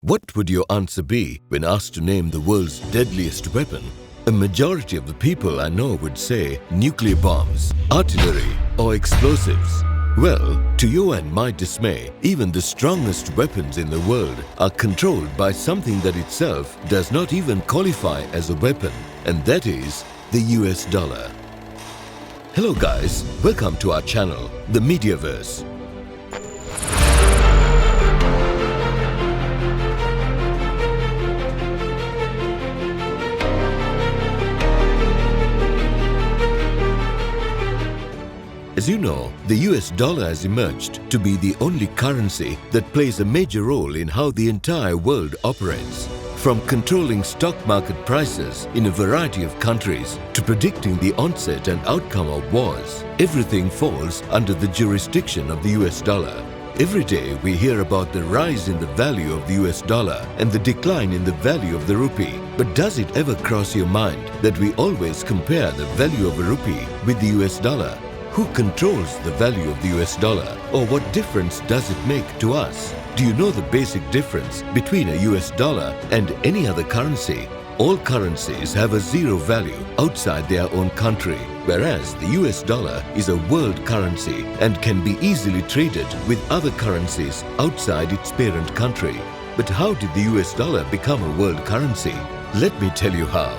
What would your answer be when asked to name the world's deadliest weapon? A majority of the people I know would say nuclear bombs, artillery, or explosives. Well, to your and my dismay, even the strongest weapons in the world are controlled by something that itself does not even qualify as a weapon, and that is the US dollar. Hello guys, welcome to our channel, the MediaVerse. As you know, the US dollar has emerged to be the only currency that plays a major role in how the entire world operates. From controlling stock market prices in a variety of countries to predicting the onset and outcome of wars, everything falls under the jurisdiction of the US dollar. Every day we hear about the rise in the value of the US dollar and the decline in the value of the rupee. But does it ever cross your mind that we always compare the value of a rupee with the US dollar? Who controls the value of the US dollar, or what difference does it make to us? Do you know the basic difference between a US dollar and any other currency? All currencies have a zero value outside their own country, whereas the US dollar is a world currency and can be easily traded with other currencies outside its parent country. But how did the US dollar become a world currency? Let me tell you how.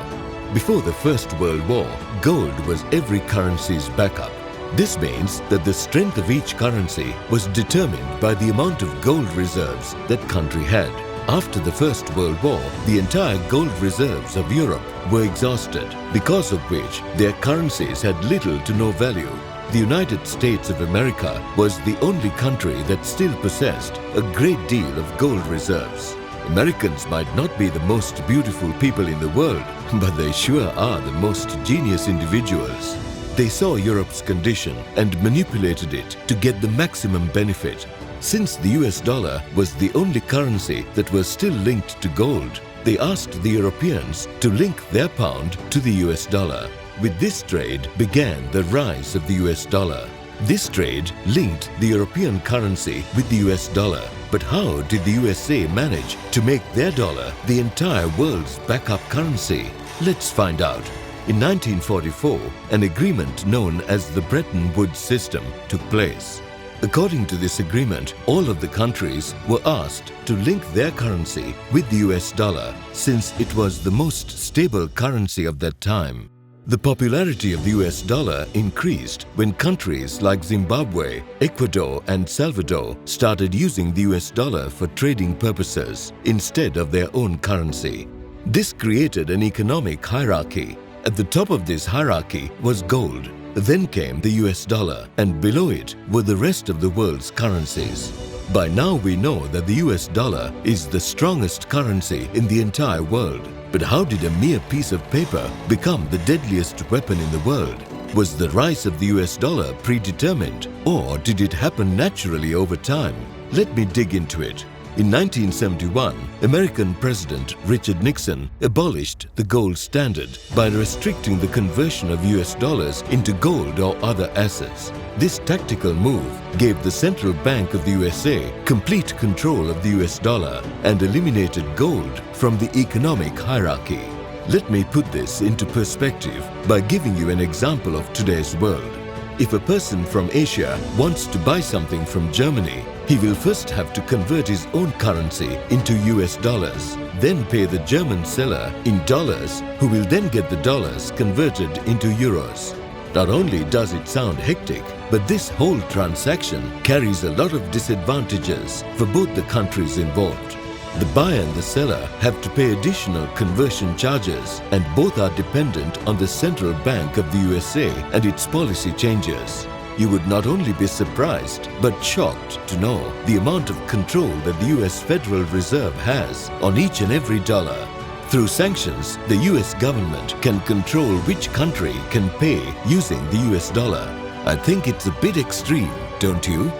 Before the First World War, gold was every currency's backup. This means that the strength of each currency was determined by the amount of gold reserves that country had. After the First World War, the entire gold reserves of Europe were exhausted, because of which their currencies had little to no value. The United States of America was the only country that still possessed a great deal of gold reserves. Americans might not be the most beautiful people in the world, but they sure are the most genius individuals. They saw Europe's condition and manipulated it to get the maximum benefit. Since the US dollar was the only currency that was still linked to gold, they asked the Europeans to link their pound to the US dollar. With this trade began the rise of the US dollar. This trade linked the European currency with the US dollar. But how did the USA manage to make their dollar the entire world's backup currency? Let's find out. In 1944, an agreement known as the Bretton Woods system took place. According to this agreement, all of the countries were asked to link their currency with the US dollar, since it was the most stable currency of that time. The popularity of the US dollar increased when countries like Zimbabwe, Ecuador and Salvador started using the US dollar for trading purposes instead of their own currency. This created an economic hierarchy. At the top of this hierarchy was gold, then came the US dollar, and below it were the rest of the world's currencies. By now we know that the US dollar is the strongest currency in the entire world. But how did a mere piece of paper become the deadliest weapon in the world? Was the rise of the US dollar predetermined, or did it happen naturally over time? Let me dig into it. In 1971, American President Richard Nixon abolished the gold standard by restricting the conversion of US dollars into gold or other assets. This tactical move gave the Central Bank of the USA complete control of the US dollar and eliminated gold from the economic hierarchy. Let me put this into perspective by giving you an example of today's world. If a person from Asia wants to buy something from Germany, he will first have to convert his own currency into US dollars, then pay the German seller in dollars, who will then get the dollars converted into euros. Not only does it sound hectic, but this whole transaction carries a lot of disadvantages for both the countries involved. The buyer and the seller have to pay additional conversion charges, and both are dependent on the Central Bank of the USA and its policy changes. You would not only be surprised, but shocked to know the amount of control that the US Federal Reserve has on each and every dollar. Through sanctions, the US government can control which country can pay using the US dollar. I think it's a bit extreme, don't you?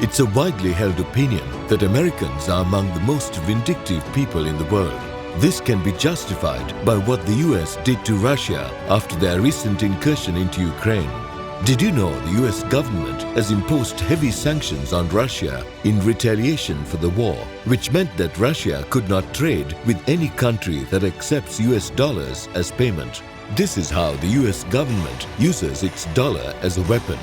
It's a widely held opinion that Americans are among the most vindictive people in the world. This can be justified by what the US did to Russia after their recent incursion into Ukraine. Did you know the US government has imposed heavy sanctions on Russia in retaliation for the war, which meant that Russia could not trade with any country that accepts US dollars as payment? This is how the US government uses its dollar as a weapon.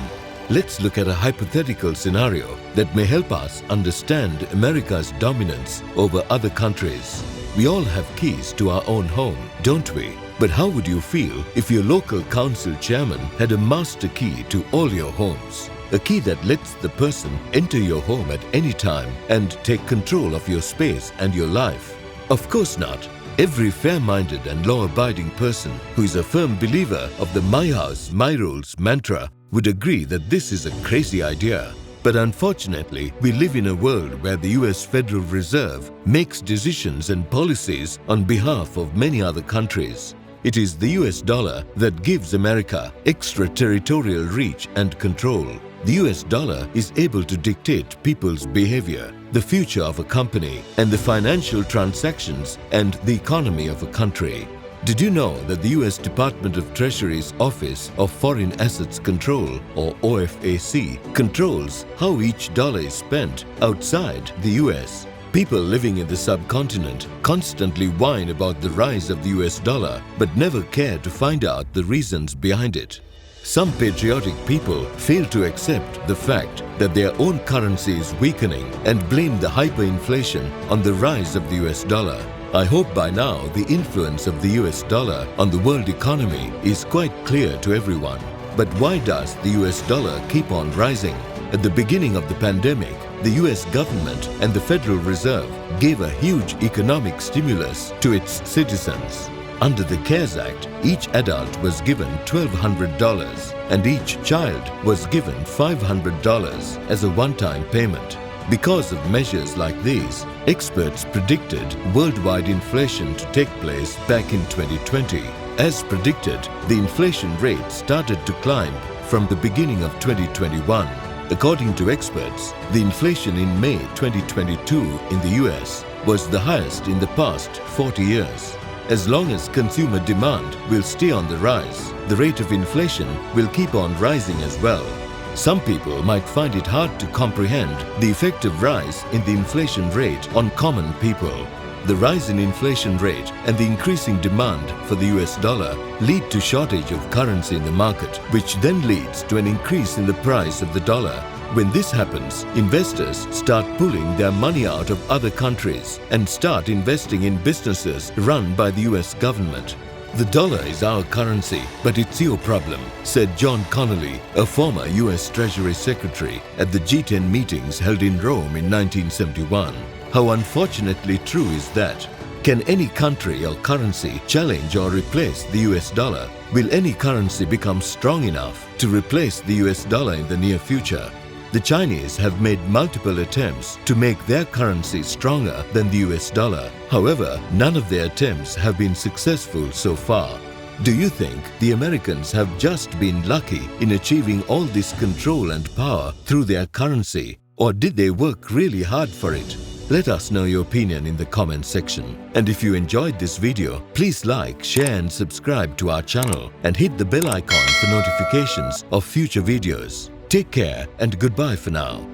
Let's look at a hypothetical scenario that may help us understand America's dominance over other countries. We all have keys to our own home, don't we? But how would you feel if your local council chairman had a master key to all your homes? A key that lets the person enter your home at any time and take control of your space and your life? Of course not. Every fair-minded and law-abiding person who is a firm believer of the "My house, my rules" mantra would agree that this is a crazy idea. But unfortunately, we live in a world where the US Federal Reserve makes decisions and policies on behalf of many other countries. It is the US dollar that gives America extraterritorial reach and control. The US dollar is able to dictate people's behavior, the future of a company, and the financial transactions and the economy of a country. Did you know that the US Department of Treasury's Office of Foreign Assets Control, or OFAC, controls how each dollar is spent outside the US? People living in the subcontinent constantly whine about the rise of the US dollar but never care to find out the reasons behind it. Some patriotic people fail to accept the fact that their own currency is weakening and blame the hyperinflation on the rise of the US dollar. I hope by now the influence of the US dollar on the world economy is quite clear to everyone. But why does the US dollar keep on rising? At the beginning of the pandemic, the US government and the Federal Reserve gave a huge economic stimulus to its citizens. Under the CARES Act, each adult was given $1,200 and each child was given $500 as a one-time payment. Because of measures like these, experts predicted worldwide inflation to take place back in 2020. As predicted, the inflation rate started to climb from the beginning of 2021. According to experts, the inflation in May 2022 in the US was the highest in the past 40 years. As long as consumer demand will stay on the rise, the rate of inflation will keep on rising as well. Some people might find it hard to comprehend the effective rise in the inflation rate on common people. The rise in inflation rate and the increasing demand for the US dollar lead to shortage of currency in the market, which then leads to an increase in the price of the dollar. When this happens, investors start pulling their money out of other countries and start investing in businesses run by the US government. The dollar is our currency, but it's your problem, said John Connolly, a former US Treasury Secretary at the G10 meetings held in Rome in 1971. How unfortunately true is that? Can any country or currency challenge or replace the US dollar? Will any currency become strong enough to replace the US dollar in the near future? The Chinese have made multiple attempts to make their currency stronger than the US dollar. However, none of their attempts have been successful so far. Do you think the Americans have just been lucky in achieving all this control and power through their currency, or did they work really hard for it? Let us know your opinion in the comment section. And if you enjoyed this video, please like, share and subscribe to our channel and hit the bell icon for notifications of future videos. Take care and goodbye for now.